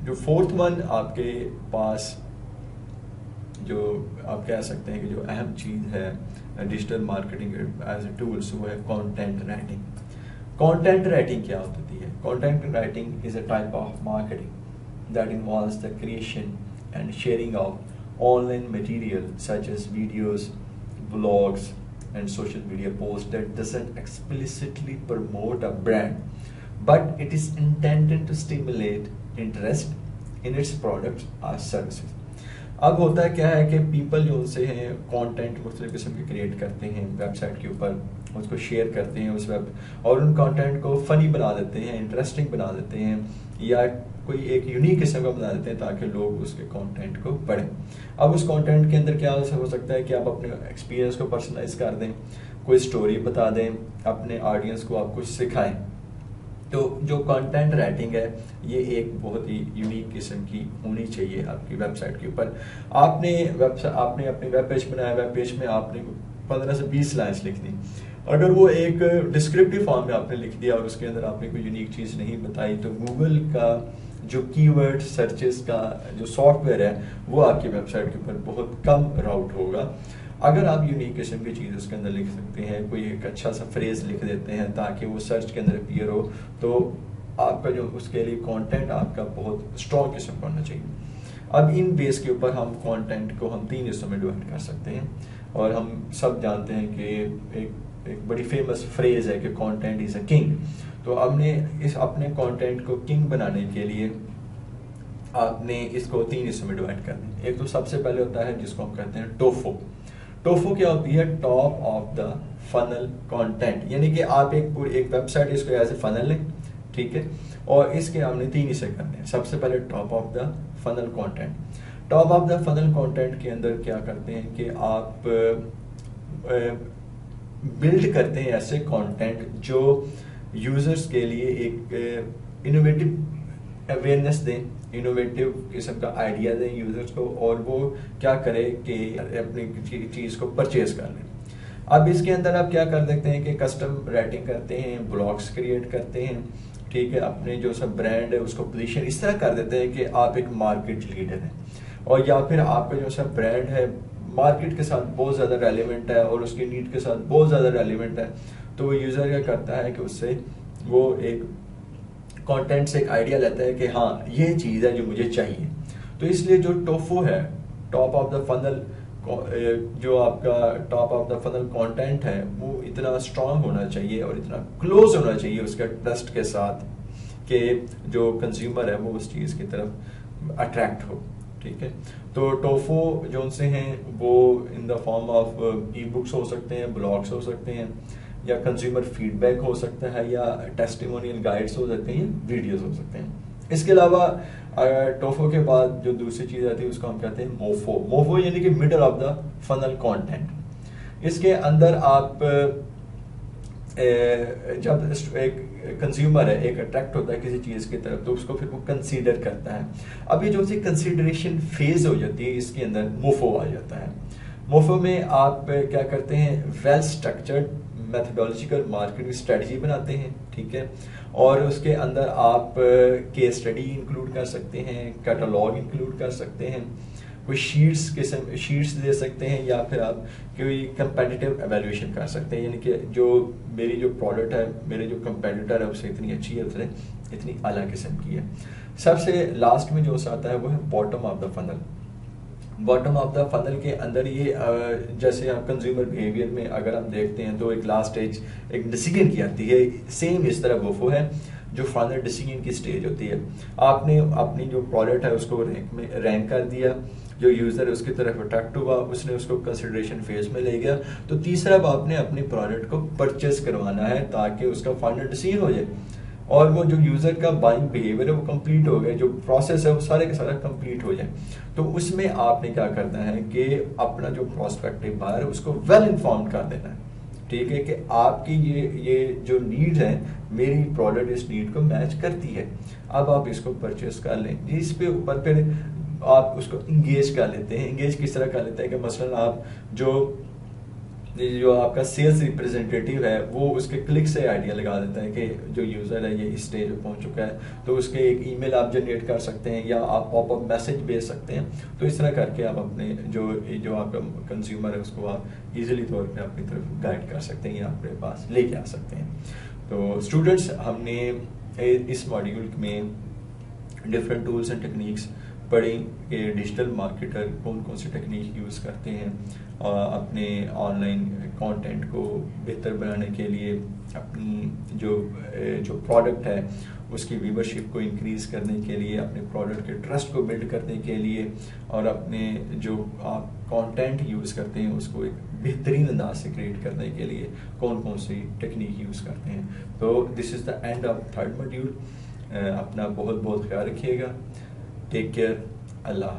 जो fourth one आपके पास जो आप कह सकते हैं कि जो अहम चीज़ है digital marketing as a tools, वो है कंटेंट राइटिंग। कंटेंट राइटिंग क्या होती है? Content writing is a type of marketing that involves the creation and sharing of online material such as videos, blogs and social media posts that doesn't explicitly promote a brand, but it is intended to stimulate interest in its products or services. अब होता क्या है कि people जो उनसे हैं content मुख्तलिफ किस्म के क्रिएट करते हैं वेबसाइट के ऊपर, उसको शेयर करते हैं उस वेब, और उन कंटेंट को फनी बना देते हैं, इंटरेस्टिंग बना देते हैं, या कोई एक यूनिक किस्म का बना देते हैं ताकि लोग उसके कंटेंट को पढ़ें। अब उस कंटेंट के अंदर क्या हो सकता है कि आप अपने एक्सपीरियंस को पर्सनलाइज कर दें, कोई स्टोरी बता दें, अपने ऑडियंस को आप कुछ सिखाएं। तो जो कंटेंट राइटिंग है ये एक बहुत ही यूनिक किस्म की होनी चाहिए आपकी वेबसाइट के ऊपर। आपने अपने वेब पेज बनाया, वेब पेज में आपने 15 से 20 लाइन्स लिख दी, अगर वो एक डिस्क्रिप्टिव फॉर्म में आपने लिख दिया और उसके अंदर आपने कोई यूनिक चीज़ नहीं बताई, तो गूगल का जो कीवर्ड सर्चेस का जो सॉफ्टवेयर है वो आपकी वेबसाइट के ऊपर बहुत कम राउट होगा। अगर आप यूनिक किस्म की चीज़ उसके अंदर लिख सकते हैं, कोई एक अच्छा सा फ्रेज लिख देते हैं ताकि वो सर्च के अंदर अपीयर हो, तो आपका जो उसके लिए कंटेंट आपका बहुत स्ट्रॉन्ग किस्म का होना चाहिए। अब इन बेस के ऊपर हम कंटेंट को हम 3 हिस्सों में डिवाइड कर सकते हैं, और हम सब जानते हैं कि एक बड़ी फेमस फ्रेज है कि कंटेंट इज अ किंग। तो हमने इस अपने कंटेंट को किंग बनाने के लिए आपने इसको 3 हिस्सों में डिवाइड करना। एक तो सबसे पहले होता है जिसको हम कहते हैं टोफो। टोफो क्या होती है? Top of the funnel content, यानी कि आप एक वेबसाइट इसको एज ए फनल लें, ठीक है, और इसके हमने 3 हिस्से करने हैं। सबसे पहले top of the funnel content. Top of the funnel content के अंदर क्या करते हैं कि आप बिल्ड करते हैं ऐसे कंटेंट जो यूजर्स के लिए एक इनोवेटिव अवेयरनेस दें, इनोवेटिव किस्म का आइडिया दें यूजर्स को, और वो क्या करे कि अपनी चीज़ को परचेज कर लें। अब इसके अंदर आप क्या कर देते हैं कि कस्टम राइटिंग करते हैं, ब्लॉग्स क्रिएट करते हैं, ठीक है, अपने जो सब ब्रांड है उसको पोजीशन इस तरह कर देते हैं कि आप एक मार्केट लीडर हैं, और या फिर आपका जो सब ब्रांड है मार्केट के साथ बहुत ज़्यादा रेलिवेंट है और उसकी नीड के साथ बहुत ज़्यादा रेलिवेंट है। तो यूज़र क्या करता है कि उससे वो एक कंटेंट से एक आइडिया लेता है कि हाँ ये चीज़ है जो मुझे चाहिए। तो इसलिए जो टोफो है, टॉप ऑफ द फनल, जो आपका top of the funnel content है वो इतना स्ट्रांग होना चाहिए और इतना क्लोज होना चाहिए उसके ट्रस्ट के साथ कि जो कंज्यूमर है वो उस चीज़ की तरफ अट्रैक्ट हो, ठीक है। तो टोफो जो उनसे हैं वो in the form of e books हो सकते हैं, ब्लॉग्स हो सकते हैं, या कंज्यूमर फीडबैक हो सकता है, या टेस्टिमोनियल गाइड्स हो सकते हैं, वीडियोस हो सकते हैं। इसके अलावा टोफो के बाद जो दूसरी चीज़ आती है उसको हम कहते हैं मोफो। मोफो यानी कि middle of the funnel content. इसके अंदर आप जब एक कंज्यूमर है एक अट्रैक्ट होता है किसी चीज़ की तरफ, तो उसको फिर वो कंसीडर करता है। अब ये जो सी कंसीडरेशन फेज हो जाती है इसके अंदर मोफो आ जाता है। मोफो में आप क्या करते हैं? Well structured methodological marketing strategy बनाते हैं, ठीक है, और उसके अंदर आप केस स्टडी इंक्लूड कर सकते हैं, कैटलॉग इंक्लूड कर सकते हैं, कोई शीट्स दे सकते हैं, या फिर आप कोई कंपेटिटिव एवेल्यूएशन कर सकते हैं, यानी कि जो मेरी जो प्रोडक्ट है, मेरे जो कंपेटिटर है उससे इतनी अच्छी है, उससे इतनी अलग किस्म की है। सबसे लास्ट में जो आता है वो है bottom of the funnel. Bottom of the funnel के अंदर ये जैसे आप कंज्यूमर बिहेवियर में अगर हम देखते हैं तो एक लास्ट स्टेज एक डिसीजन की आती है, सेम इस तरह वोफो है जो फाइनल डिसीजन की स्टेज होती है। आपने अपनी जो प्रोडक्ट है उसको रैंक कर दिया, जो यूज़र है उसकी तरफ अट्रैक्ट हुआ, उसने उसको कंसिडरेशन फेज में ले गया, तो तीसरा आपने अपनी प्रोडक्ट को परचेस करवाना है ताकि उसका फाइनल डिसीजन हो जाए और वो जो यूज़र का बाइंग बिहेवियर है वो कंप्लीट हो गया, जो प्रोसेस है वो सारे का सारा कंप्लीट हो जाए। तो उसमें आपने क्या करना है कि अपना जो प्रोस्पेक्टिव बायर है उसको वेल इन्फॉर्म कर देना है, ठीक है, कि आपकी ये जो नीड है, मेरी प्रोडक्ट इस नीड को मैच करती है, अब आप इसको परचेस कर लें। इस पे ऊपर फिर आप उसको इंगेज कर लेते हैं। इंगेज किस तरह कर लेते हैं कि मसलन आप जो ये जो आपका सेल्स रिप्रेजेंटेटिव है वो उसके क्लिक से आइडिया लगा देता है कि जो यूज़र है ये इस स्टेज पे पहुंच चुका है, तो उसके एक ईमेल आप जनरेट कर सकते हैं या आप पॉपअप मैसेज भेज सकते हैं। तो इस तरह करके आप अपने जो जो आपका कंज्यूमर है उसको आप इजीली तौर पे अपनी तरफ गाइड कर सकते हैं या अपने पास लेके आ सकते हैं। तो स्टूडेंट्स, हमने इस मॉड्यूल में डिफरेंट टूल्स एंड टेक्निक्स पढ़ी कि डिजिटल मार्केटर कौन कौन सी टेक्निक यूज़ करते हैं अपने ऑनलाइन कंटेंट को बेहतर बनाने के लिए, अपनी जो प्रोडक्ट है उसकी व्यूवरशिप को इंक्रीज़ करने के लिए, अपने प्रोडक्ट के ट्रस्ट को बिल्ड करने के लिए, और अपने जो आप कंटेंट यूज़ करते हैं उसको एक बेहतरीन अंदाज से क्रिएट करने के लिए कौन कौन सी टेक्निक यूज़ करते हैं। तो this is the end of third module. अपना बहुत बहुत ख्याल रखिएगा। Take care. अल्लाह।